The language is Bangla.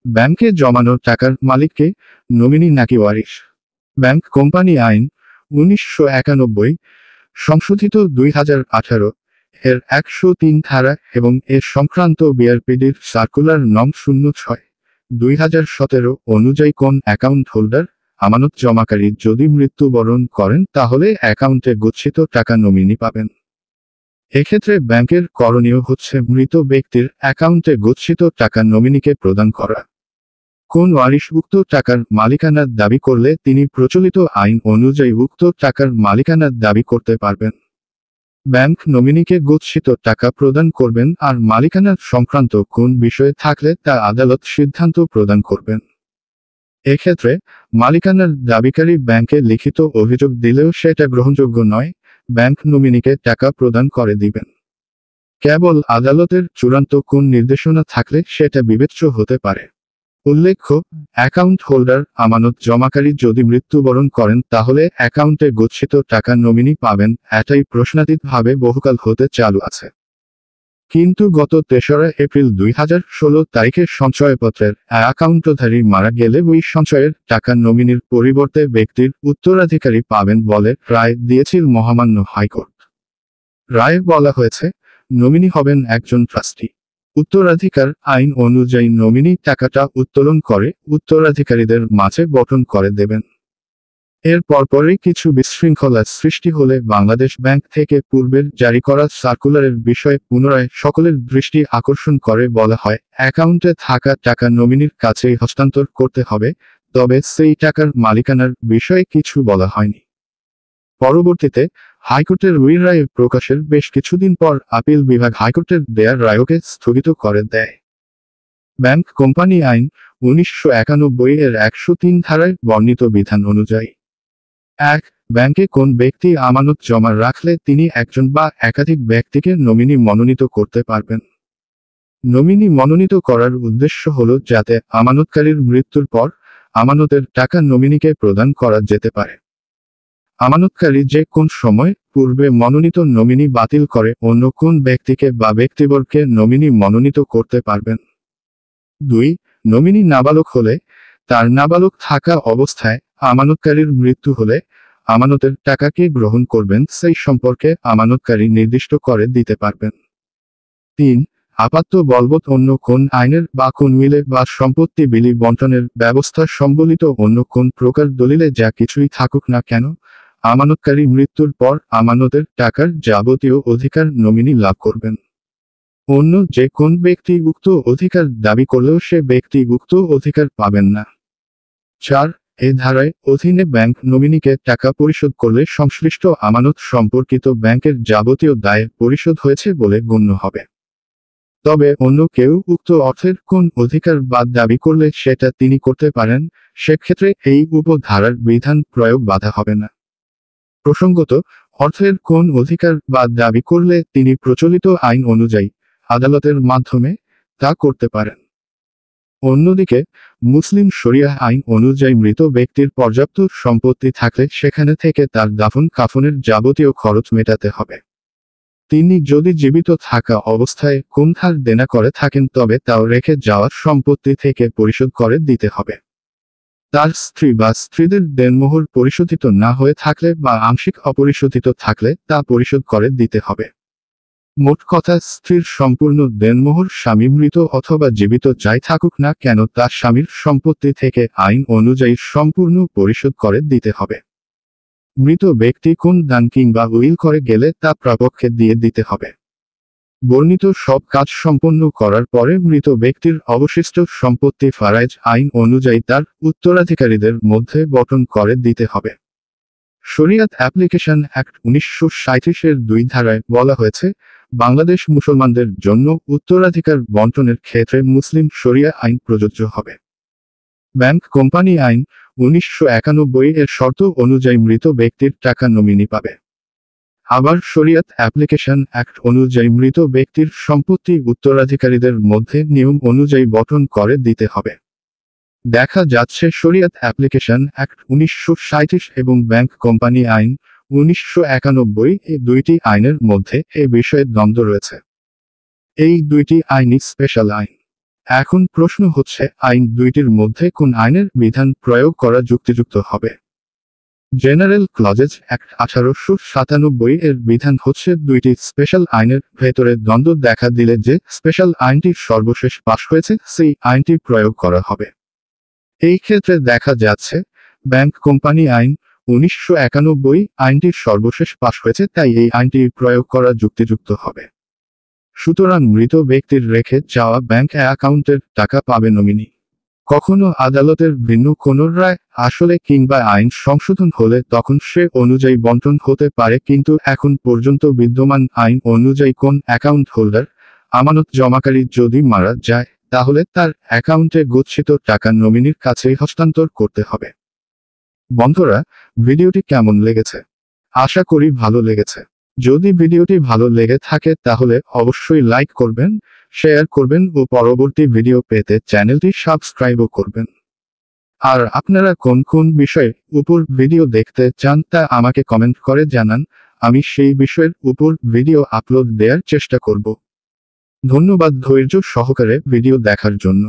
ব্যাংকে জমানো টাকার মালিককে নমিনি নাকি ওয়ারিশ? ব্যাংক কোম্পানি আইন 1991 সংশোধিত 2018 এর 103 ধারা এবং এর সংক্রান্ত বিআরপিডির সার্কুলার নং 06/2017 অনুযায়ী কোন অ্যাকাউন্ট হোল্ডার আমানত জমাকারী যদি মৃত্যুবরণ করেন তাহলে অ্যাকাউন্টে গচ্ছিত টাকা নমিনি পাবেন। এক্ষেত্রে ব্যাংকের করণীয় হচ্ছে মৃত ব্যক্তির অ্যাকাউন্টে গচ্ছিত টাকা নমিনিকে প্রদান করা। কোন ওয়ারিশ উক্ত টাকার মালিকানার দাবি করলে তিনি প্রচলিত আইন অনুযায়ী উক্ত টাকার মালিকানার দাবি করতে পারবেন। ব্যাংক নমিনিকে গচ্ছিত টাকা প্রদান করবেন আর মালিকানা সংক্রান্ত কোন বিষয়ে থাকলে তা আদালত সিদ্ধান্ত প্রদান করবেন। এক্ষেত্রে মালিকানার দাবিকারী ব্যাংকে লিখিত অভিযোগ দিলেও সেটা গ্রহণযোগ্য নয়, ব্যাংক নমিনিকে টাকা প্রদান করে দিবেন। কেবল আদালতের চূড়ান্ত কোন নির্দেশনা থাকলে সেটা বিবেচ্য হতে পারে। উল্লেখ্য, অ্যাকাউন্ট হোল্ডার আমানত জমাকারী যদি মৃত্যুবরণ করেন তাহলে অ্যাকাউন্টে গচ্ছিত টাকা নমিনি পাবেন, এটাই প্রশ্নাতীতভাবে বহুকাল হতে চালু আছে। কিন্তু গত 3রা এপ্রিল 2016 তারিখে সঞ্চয়পত্রের অ্যাকাউন্টধারী মারা গেলে ওই সঞ্চয়ের টাকা নমিনির পরিবর্তে ব্যক্তির উত্তরাধিকারী পাবেন বলে রায় দিয়েছিল মহামান্য হাইকোর্ট। রায়ে বলা হয়েছে, নমিনি হবেন একজন ট্রাস্টি। উত্তরাধিকার আইন অনুযায়ী নমিনি টাকাটা উত্তোলন করে উত্তরাধিকারীদের মাঝে বণ্টন করে দেবেন। এর পরপরই কিছু বিশৃঙ্খলা সৃষ্টি হলে বাংলাদেশ ব্যাংক থেকে পূর্বের জারি করা সার্কুলারের বিষয়ে পুনরায় সকলের দৃষ্টি আকর্ষণ করে বলা হয়, অ্যাকাউন্টে থাকা টাকা নমিনির কাছেই হস্তান্তর করতে হবে, তবে সেই টাকার মালিকানার বিষয়ে কিছু বলা হয়নি। পরবর্তীতে হাইকোর্টের ওই রায় প্রকাশের বেশ কিছুদিন পর আপিল বিভাগ হাইকোর্টের দেয়ার রায়কে স্থগিত করে দেয়। ব্যাংক কোম্পানি আইন 1991 এর 103 ধারায় বর্ণিত বিধান অনুযায়ী 1. ব্যাংকে কোন ব্যক্তি আমানত জমা রাখলে তিনি একজন বা একাধিক ব্যক্তিকে নমিনি মনোনীত করতে পারবেন। নমিনি মনোনীত করার উদ্দেশ্য হল যাতে আমানতকারীর মৃত্যুর পর আমানতের টাকা নমিনিকে প্রদান করা যেতে পারে। আমানতকারী যে কোন সময় পূর্বে মনোনীত নমিনি বাতিল করে অন্য কোন ব্যক্তিকে বা ব্যক্তিবর্গকে নমিনি মনোনীত করতে পারবেন। 2. নমিনি নাবালক হলে তার নাবালক থাকা অবস্থায় আমানতকারীর মৃত্যু হলে আমানতের টাকাকে গ্রহণ করবেন সেই সম্পর্কে আমানতকারী নির্দিষ্ট করে দিতে পারবেন। 3. আপাতত বলবৎ অন্য কোন আইনের বা কোন উইলে বা সম্পত্তি বিলি বণ্টনের ব্যবস্থা সম্বলিত অন্য কোন প্রকার দলিলে যা কিছুই থাকুক না কেন, আমানতকারী মৃত্যুর পর আমানতের টাকার যাবতীয় অধিকার নমিনি লাভ করবেন। অন্য যে কোন ব্যক্তি উক্ত অধিকার দাবি করলেও সে ব্যক্তি উক্ত অধিকার পাবেন না। 4. এই ধারায় অধীনে ব্যাংক নমিনিকে টাকা পরিশোধ করলে সংশ্লিষ্ট আমানত সম্পর্কিত ব্যাংকের যাবতীয় দায় পরিশোধ হয়েছে বলে গণ্য হবে। তবে অন্য কেউ উক্ত অর্থের কোন অধিকার বা দাবি করলে সেটা তিনি করতে পারেন, সেক্ষেত্রে এই উপধারার বিধান প্রয়োগ বাধা হবে না। প্রসঙ্গত, অর্থের কোন অধিকার বা দাবি করলে তিনি প্রচলিত আইন অনুযায়ী আদালতের মাধ্যমে তা করতে পারেন। অন্যদিকে মুসলিম শরিয়াহ আইন অনুযায়ী মৃত ব্যক্তির পর্যাপ্ত সম্পত্তি থাকলে সেখানে থেকে তার দাফন কাফনের যাবতীয় খরচ মেটাতে হবে। তিনি যদি জীবিত থাকা অবস্থায় কোন ধার দেনা করে থাকেন তবে তাও রেখে যাওয়ার সম্পত্তি থেকে পরিশোধ করে দিতে হবে। তার স্ত্রী বা স্ত্রীদের দেনমোহর পরিশোধিত না হয়ে থাকলে বা আংশিক অপরিশোধিত থাকলে তা পরিশোধ করে দিতে হবে। মোট কথা, স্ত্রীর সম্পূর্ণ দেনমোহর স্বামী মৃত অথবা জীবিত যাই থাকুক না কেন তা স্বামীর সম্পত্তি থেকে আইন অনুযায়ী সম্পূর্ণ পরিশোধ করে দিতে হবে। মৃত ব্যক্তি কোন দান কিংবা উইল করে গেলে তা প্রাপককে দিয়ে দিতে হবে। বর্ণিত সব কাজ সম্পন্ন করার পরে মৃত ব্যক্তির অবশিষ্ট সম্পত্তি ফারাইজ আইন অনুযায়ী তার উত্তরাধিকারীদের মধ্যে বণ্টন করে দিতে হবে। শরিয়াত অ্যাপ্লিকেশন অ্যাক্ট 1937 এর 2 ধারায় বলা হয়েছে, বাংলাদেশ মুসলমানদের জন্য উত্তরাধিকার বণ্টনের ক্ষেত্রে মুসলিম শরিয়া আইন প্রযোজ্য হবে। ব্যাংক কোম্পানি আইন 1991 এর শর্ত অনুযায়ী মৃত ব্যক্তির টাকা নমিনি পাবে। আবার শরিয়াত অ্যাপ্লিকেশন অ্যাক্ট অনুযায়ী মৃত ব্যক্তির সম্পত্তি উত্তরাধিকারীদের মধ্যে নিয়ম অনুযায়ী বণ্টন করে দিতে হবে। দেখা যাচ্ছে শরিয়াত অ্যাপ্লিকেশন অ্যাক্ট 1937 এবং ব্যাংক কোম্পানি আইন 1991 এই দুইটি আইনের মধ্যে এ বিষয়ে দ্বন্দ্ব রয়েছে। এই দুইটি আইনই স্পেশাল আইন। এখন প্রশ্ন হচ্ছে, আইন দুইটির মধ্যে কোন আইনের বিধান প্রয়োগ করা যুক্তিযুক্ত হবে? জেনারেল ক্লজেস অ্যাক্ট 1897 এর বিধান হচ্ছে দুইটি স্পেশাল আইনের ভেতরে দ্বন্দ্ব দেখা দিলে যে স্পেশাল আইনটি সর্বশেষ পাশ হয়েছে সেই আইনটি প্রয়োগ করা হবে। এই ক্ষেত্রে দেখা যাচ্ছে ব্যাংক কোম্পানি আইন 1991 আইনটি সর্বশেষ পাশ হয়েছে, তাই এই আইনটি প্রয়োগ করা যুক্তিযুক্ত হবে। সুতরাং মৃত ব্যক্তির রেখে যাওয়া ব্যাংক অ্যাকাউন্টের টাকা পাবে নমিনি। কখনো আদালতের ভিন্ন কোনো রায় আসলে কিংবা আইন সংশোধন হলে তখন সে অনুযায়ী বন্টন হতে পারে, কিন্তু এখন পর্যন্ত বিদ্যমান আইন অনুযায়ী কোন অ্যাকাউন্ট হোল্ডার আমানত জমাকারী যদি মারা যায় তাহলে তার অ্যাকাউন্টে গচ্ছিত টাকা নমিনির কাছেই হস্তান্তর করতে হবে। বন্ধুরা, ভিডিওটি কেমন লেগেছে? আশা করি ভালো লেগেছে। যদি ভিডিওটি ভালো লেগে থাকে তাহলে অবশ্যই লাইক করবেন, শেয়ার করবেন ও পরবর্তী ভিডিও পেতে চ্যানেলটি সাবস্ক্রাইবও করবেন। আর আপনারা কোন কোন বিষয়ের উপর ভিডিও দেখতে চান তা আমাকে কমেন্ট করে জানান, আমি সেই বিষয়ের উপর ভিডিও আপলোড দেওয়ার চেষ্টা করব। ধন্যবাদ ধৈর্য সহকারে ভিডিও দেখার জন্য।